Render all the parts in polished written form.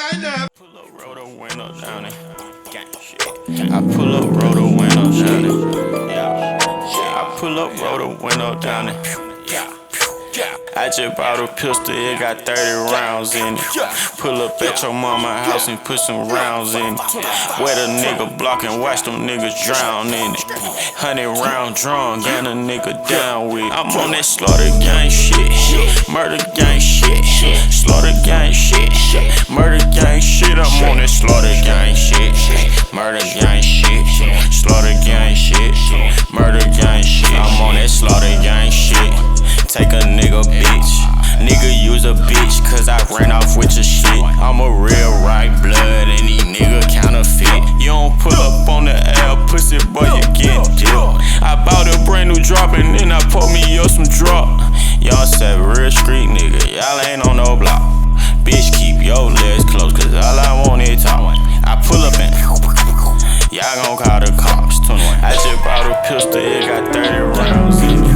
Pull up, roll the window down it. I pull up, roll the window down it. Yeah. I pull up, roll the window down it. I just bought a pistol, it got 30 rounds in it. Pull up at your mama's house and put some rounds in it. Wet a nigga block and watch them niggas drown in it. 100-round drum, gun a nigga down with. I'm on that slaughter gang shit, murder gang shit, slaughter gang shit, murder gang shit. I'm on that slaughter gang shit, murder gang shit, slaughter gang shit, murder gang shit. I'm on that slaughter gang shit. Take a nigga bitch, nigga use a bitch, cause I ran off with your shit. I'm a real right blood and these nigga counterfeit. You don't pull up on the L, pussy boy, you get dipped. I bought a brand new drop and then I pour me up some drop. Y'all said real street nigga, y'all ain't on no block. Bitch, keep your legs close, cause all I want is talk. I pull up and y'all gon' call the cops. 21. I just bought a pistol, it got 30 rounds in it.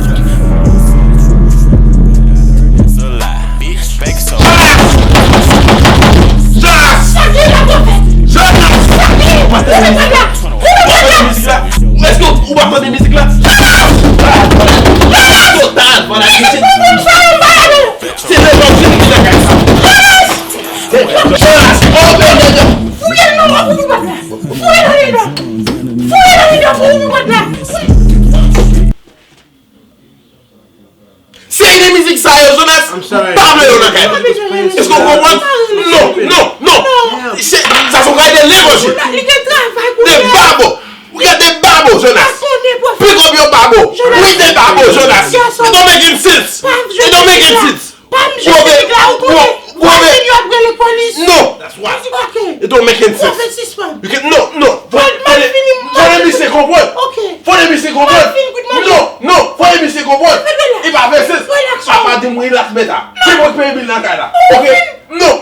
Let's go! Où va faire des musiques là? Total! Voilà! C'est le genre de musique là, Jonas! Oh, c'est une musique sérieuse, Jonas! Parle-le, là, quand même! Est-ce qu'on comprend? Non! Ça sont des négociés! Des babos! Regarde des babos, Jonas! Pick up your babo! Oui, des babos, Jonas! It don't make any sense! It don't make any sense! No! That's why! It don't make any sense! You can, no! Faut les misser comprendre! Faut les misser comprendre! Non! Faut les misser comprendre! Il va faire ça! Papa dit moi il a fait ça! C'est moi qui paye le bill là! Ok? Non!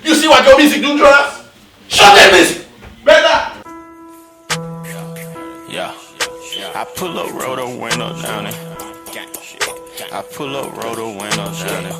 You see what your music do, Jonas? Shut that music! Better! Yeah. I pull up, roll the window down it. I pull up, roll the window down it.